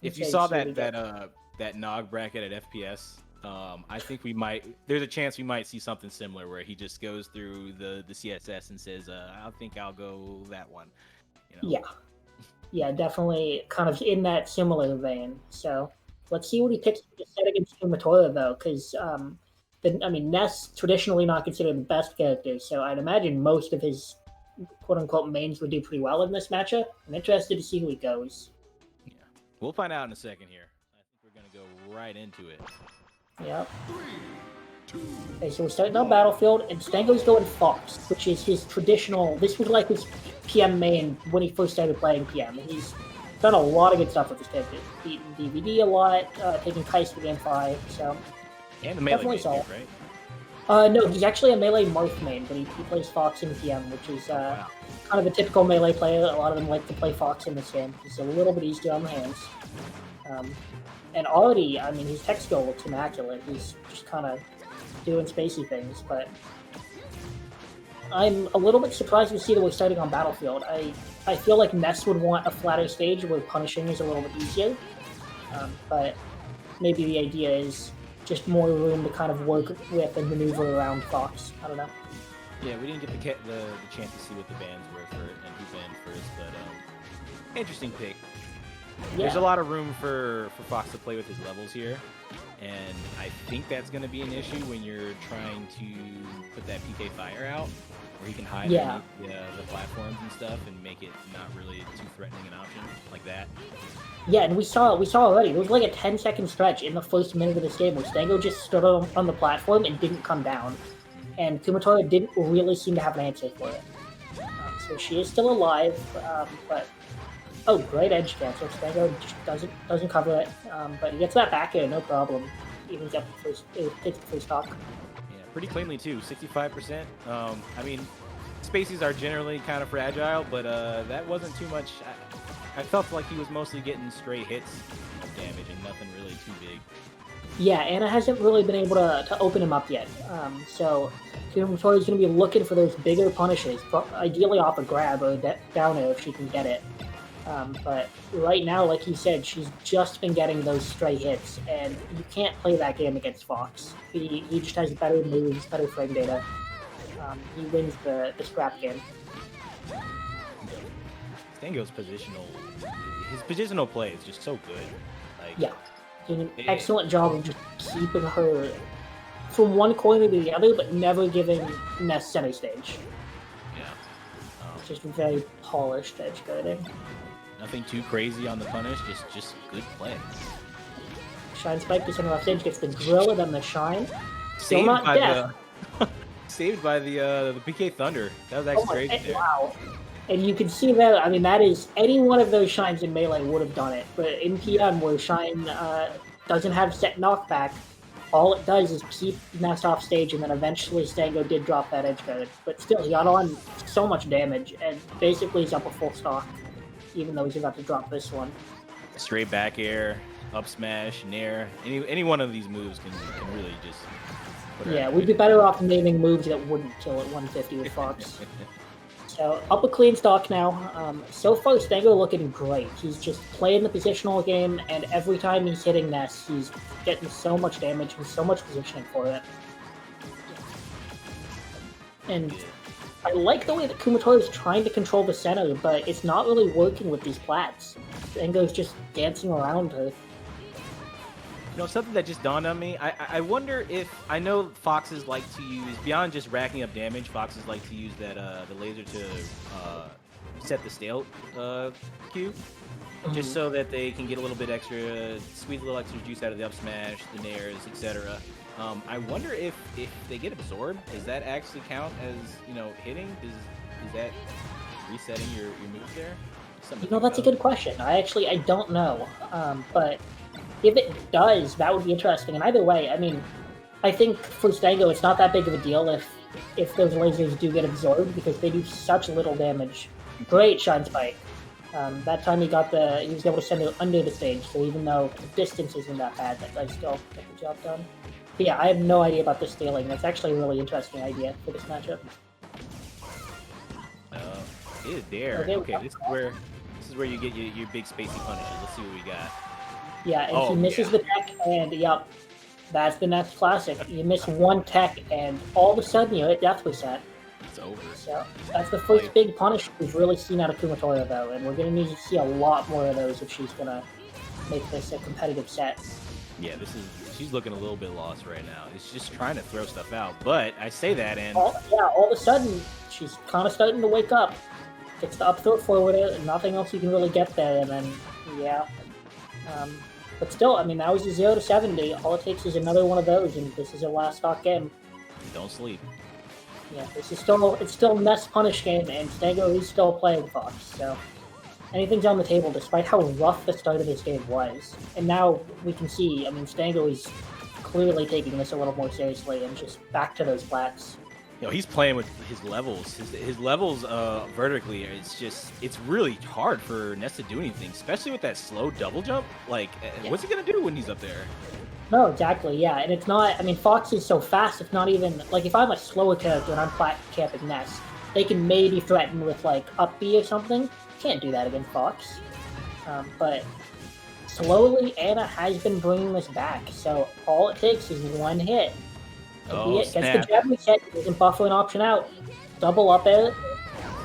If you saw that Nog bracket at FPS, I think we might. There's a chance we might see something similar where he just goes through the CSS and says, "I think I'll go that one." You know? Yeah, definitely kind of in that similar vein. So let's see what he picks to set against Kumatora, though, because Ness traditionally not considered the best character, so I'd imagine most of his quote-unquote mains would do pretty well in this matchup. I'm interested to see who he goes. Yeah, we'll find out in a second here. I think we're gonna go right into it. Yep. Okay, so we're starting on Battlefield, and Stango's going Fox, which is his traditional. This was like his PM main when he first started playing PM. He's done a lot of good stuff with his character. Beaten DVD a lot, taking Kais with M5, so and the melee definitely solid, right? No, he's actually a melee Marth main, but he plays Fox in PM, which is kind of a typical melee player. A lot of them like to play Fox in this game. He's a little bit easier on the hands. And already, I mean, his tech skill looks immaculate. He's just kind of doing spacey things, but I'm a little bit surprised to see that we're starting on Battlefield. I feel like Ness would want a flatter stage where punishing is a little bit easier, but maybe the idea is just more room to kind of work with and maneuver around Fox. I don't know. Yeah, we didn't get the chance to see what the bans were for and who banned first, but interesting pick. Yeah. There's a lot of room for Fox to play with his levels here, and I think that's going to be an issue when you're trying to put that PK fire out, where he can hide the platforms and stuff and make it not really too threatening an option like that. Yeah, and we saw already. It was like a 10-second stretch in the first minute of this game where Stango just stood on the platform and didn't come down, and Kumatora didn't really seem to have an answer for it. So she is still alive, but. Oh, great edge cancel. Stango doesn't cover it, but he gets that back air, no problem. Even gets the first stock. Yeah, pretty cleanly too, 65%. I mean, spaces are generally kind of fragile, but that wasn't too much. I felt like he was mostly getting stray hits of damage and nothing really too big. Yeah, Anna hasn't really been able to open him up yet. So Kumatori's going to be looking for those bigger punishes, ideally off a grab or down air if she can get it. But right now, like you said, she's just been getting those stray hits, and you can't play that game against Fox. He just has better moves, better frame data. He wins the scrap game. Stango's positional play is just so good. Like, yeah, doing an excellent job of just keeping her from one corner to the other, but never giving Ness center stage. Yeah, just very polished edge guarding. Nothing too crazy on the punish, just good play. Shine Spike to center left stage, gets the grill and then the shine. Still not death. Saved by the PK Thunder. That was actually crazy there. Wow. And you can see that, I mean, that is, any one of those shines in Melee would have done it. But in PM, where Shine doesn't have set knockback, all it does is keep Ness off stage, and then eventually Stango did drop that edge guard. But still, he got on so much damage, and basically he's up a full stock, even though he's about to drop this one. Straight back air, up smash, nair. Any one of these moves can really just... Yeah, we'd be better off naming moves that wouldn't kill at 150 with Fox. So, up a clean stock now. So far, Stango looking great. He's just playing the positional game, and every time he's hitting Ness, he's getting so much damage and so much positioning for it. And I like the way that Kumatora is trying to control the center, but it's not really working with these plats. Stango's just dancing around her. You know, something that just dawned on me, I wonder if, I know Foxes like to use, beyond just racking up damage, Foxes like to use that the laser to set the stale Q, just so that they can get a little bit extra, squeeze a little extra juice out of the up smash, the nairs, etc. I wonder if they get absorbed, does that actually count as, you know, hitting? Is that resetting your move there? You know, that's a good question. I don't know, but if it does, that would be interesting. And either way, I mean, I think for Stango, it's not that big of a deal if those lasers do get absorbed, because they do such little damage. Great Shine Spike. That time he was able to send it under the stage, so even though the distance isn't that bad, that guy still got the job done. But yeah, I have no idea about the scaling. That's actually a really interesting idea for this matchup. It is there. Okay, this is is where you get your big spacey punishes. Let's see what we got. Yeah, and he misses the tech, and yep, that's the next classic. You miss one tech, and all of a sudden you hit death reset. It's over. So that's the first big punish we've really seen out of Kumatora, though, and we're going to need to see a lot more of those if she's going to make this a competitive set. Yeah, she's looking a little bit lost right now. It's just trying to throw stuff out, but I say that, and all of a sudden she's kind of starting to wake up. Gets the up throw forward, and nothing else you can really get there, and then yeah. But still, I mean, that was a 0 to 70. All it takes is another one of those, and this is your last stock game. Don't sleep. Yeah, it's still Ness punish game, and Stango is still playing Fox, so anything's on the table, despite how rough the start of this game was. And now we can see, I mean, Stango is clearly taking this a little more seriously, and just back to those flats. You know, he's playing with his levels. His levels vertically, it's really hard for Ness to do anything, especially with that slow double jump. Like, what's he gonna do when he's up there? No, exactly, yeah, and it's not, I mean, Fox is so fast, it's not even, like, if I'm a slower character and I'm flat camping Ness, they can maybe threaten with, like, up B or something. Can't do that against Fox. But slowly, Anna has been bringing this back, so all it takes is one hit. Gets the jab reset, doesn't buffer an option out. Double up air.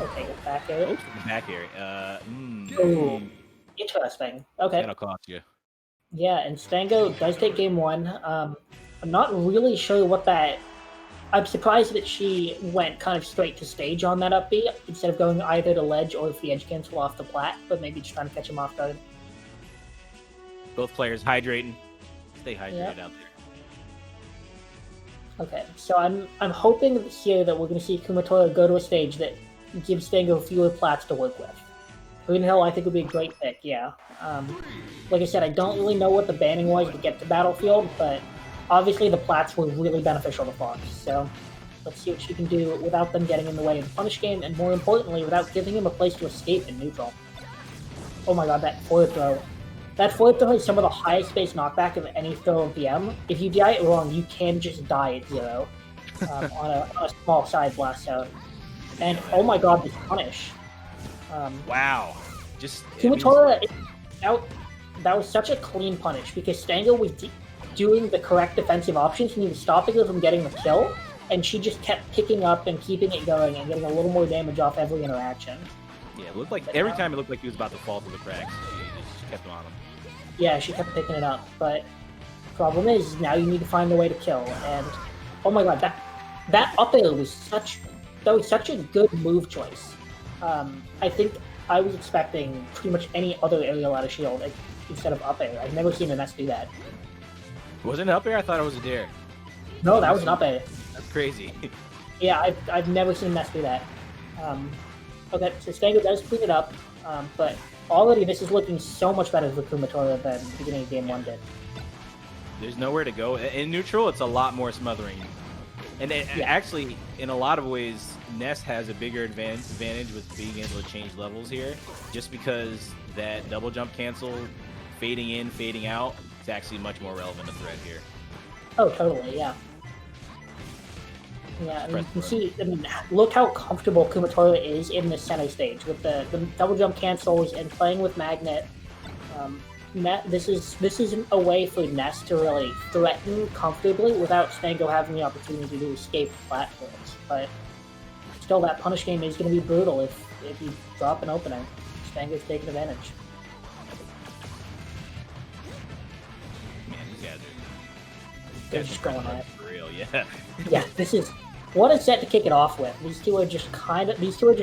Okay, back air. Oops, back air. Ooh, interesting. Okay. That'll cost you. Yeah, and Stango does take game one. I'm not really sure what that... I'm surprised that she went kind of straight to stage on that up B, instead of going either to ledge or if the edge cancel off the plat, but maybe just trying to catch him off guard. Both players hydrating. Stay hydrated out there. Okay, so I'm hoping here that we're going to see Kumatora go to a stage that gives Stango fewer plats to work with. Green Hill, I think, would be a great pick, yeah. Like I said, I don't really know what the banning was to get to Battlefield, but obviously the plats were really beneficial to Fox, so let's see what she can do without them getting in the way of the punish game, and more importantly, without giving him a place to escape in neutral. Oh my god, that forward throw. That forward throw is some of the highest base knockback of any throw in PM. If you die it wrong, you can just die at 0 on a small side blast zone. And oh my god, this punish. Wow. Just Kumatora, that was such a clean punish because Stango was doing the correct defensive options and he was stopping her from getting the kill, and she just kept picking up and keeping it going and getting a little more damage off every interaction. Yeah, it looked like every time it looked like he was about to fall through the cracks. She just kept on him. Yeah, she kept picking it up, but problem is now you need to find a way to kill. And oh my god, that up air was such a good move choice. I think I was expecting pretty much any other aerial out of shield instead of up air. I've never seen a Ness do that. Was it an up air? I thought it was a dare. No, that was an up air. That's crazy. Yeah, I've never seen Ness do that. Okay, so Stango does clean it up, but already this is looking so much better for Kumatora than the beginning of game 1 did. There's nowhere to go. In neutral, it's a lot more smothering. And actually, in a lot of ways, Ness has a bigger advantage with being able to change levels here, just because that double jump cancel, fading in, fading out, is actually much more relevant a threat here. Oh, totally, yeah. Yeah, I mean, you can see, I mean, look how comfortable Kumatora is in the center stage with the double jump cancels and playing with Magnet. This is a way for Ness to really threaten comfortably without Stango having the opportunity to escape platforms. But still, that punish game is going to be brutal if you drop an opening. Stango's taking advantage. Man, these guys They're just going on it. For real, yeah. Yeah, this is what a set to kick it off with. These two are just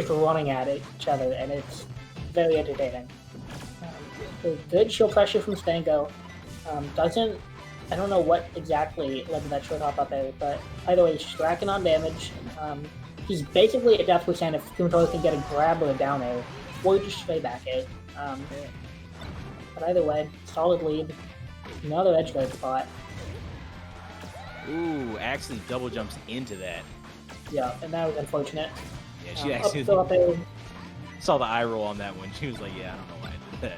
running at each other, and it's very entertaining. Good shield pressure from Stango. I don't know what exactly led to that short hop up there, but either way, he's just racking on damage. He's basically a death percent if Kumatora can get a grab or a down air, or just straight back air. But either way, solid lead. Another edge guard spot. Ooh, actually double jumps into that. Yeah, and that was unfortunate. Yeah, she actually saw the eye roll on that one. She was like, yeah, I don't know why I did that.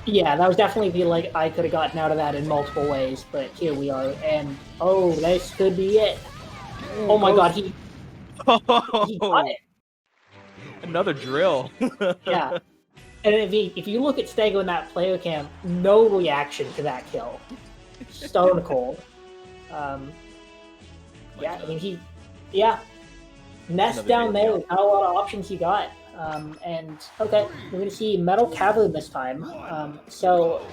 Yeah, that was definitely like I could have gotten out of that in multiple ways, but here we are, and oh, this could be it. Oh my god, he got it. Another drill. Yeah. And if you look at Stango in that player cam, no reaction to that kill. Stone cold. Yeah, I mean, Ness down there, not a lot of options he got. And okay, we're going to see Metal Cavern this time. So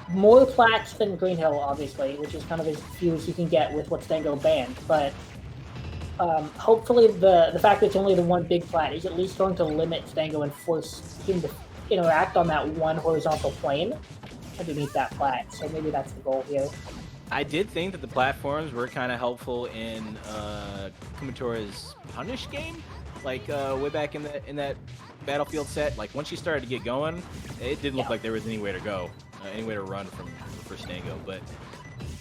more plats than Green Hill, obviously, which is kind of as few as you can get with what Stango banned. But hopefully the fact that it's only the one big plat is at least going to limit Stango and force him to interact on that one horizontal plane underneath that plat. So maybe that's the goal here. I did think that the platforms were kind of helpful in Kumatora's punish game, like way back in that Battlefield set. Like once you started to get going, it didn't look like there was anywhere to go, anywhere to run for Stango. But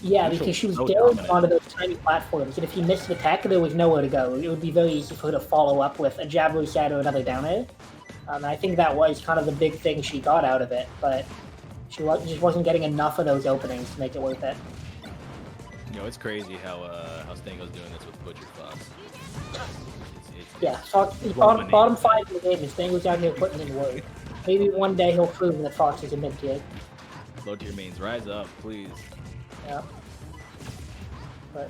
yeah, because she was daring onto those tiny platforms, and if he missed the tech, there was nowhere to go. It would be very easy for her to follow up with a jab reset or another down air. And I think that was kind of the big thing she got out of it, but she just wasn't getting enough of those openings to make it worth it. You know, it's crazy how Stango's doing this with Butcher Fox. Yeah, Fox, bottom 5 in the game, and Stango's out here putting in work. Maybe one day he'll prove that Fox is a mid-tier. Low tier mains, rise up, please. Yeah. But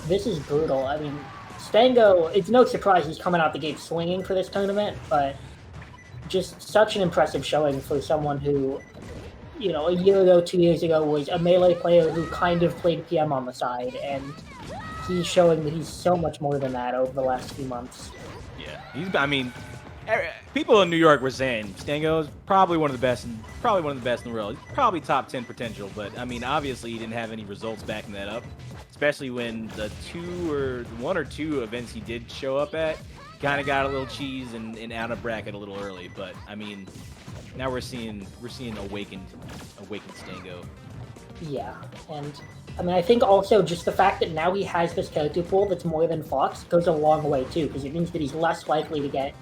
this is brutal. I mean, Stango, it's no surprise he's coming out the gate swinging for this tournament, but just such an impressive showing for someone who, you know, a year ago, 2 years ago, was a melee player who kind of played PM on the side, and he's showing that he's so much more than that over the last few months. Yeah, I mean, people in New York were saying Stango's probably one of the best in the world. He's probably top 10 potential, but I mean, obviously he didn't have any results backing that up, especially when the one or two events he did show up at kind of got a little cheese and out of bracket a little early. But I mean, now we're seeing awakened Stango. Yeah, and I mean, I think also just the fact that now he has this character pool that's more than Fox goes a long way too, because it means that he's less likely to get,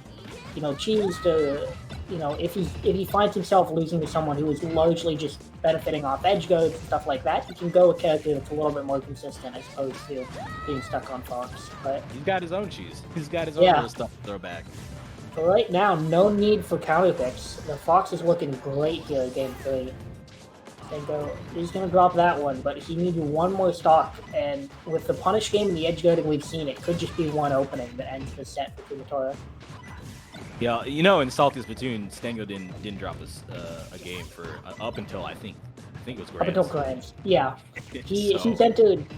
you know, cheesed or, you know, if he finds himself losing to someone who is largely just benefiting off edge goads and stuff like that, he can go a character that's a little bit more consistent as opposed to being stuck on Fox. But he's got his own cheese. He's got his own little stuff to throw back. But right now, no need for counter picks. The Fox is looking great here in Game 3. He's going to drop that one, but he needs one more stock, and with the punish game and the edge guarding we've seen, it could just be one opening that ends the set for Kumatora. Yeah, you know, in Salty Splatoon, Stango didn't drop us a game for up until I think it was Grands. Up until Grands, yeah. He's entered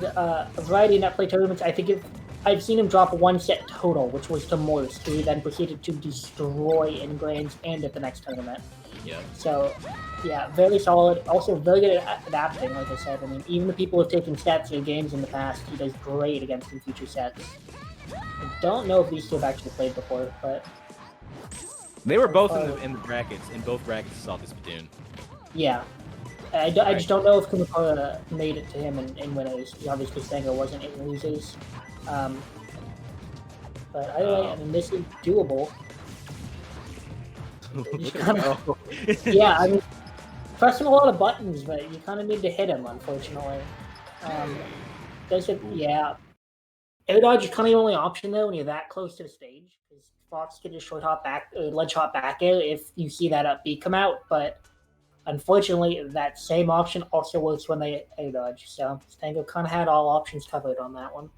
a variety of net play tournaments. I think I've seen him drop one set total, which was to Morse, who he then proceeded to destroy in Grands and at the next tournament. Yeah. So, yeah, very solid. Also, very good at adapting, like I said. I mean, even the people who have taken sets in games in the past, he does great against in future sets. I don't know if these two have actually played before, but they were both in the brackets, in both brackets of Salty Splatoon. Yeah. I just don't know if Kumatora made it to him in winners, because obviously Stango wasn't in losers. But either way, I mean, this is doable. Yeah, I mean, pressing a lot of buttons, but you kind of need to hit him, unfortunately. Air dodge is kind of the only option though when you're that close to the stage, because Fox can just short hop back or ledge hop back air if you see that up B come out. But unfortunately, that same option also works when they air dodge. So Stango kind of had all options covered on that one.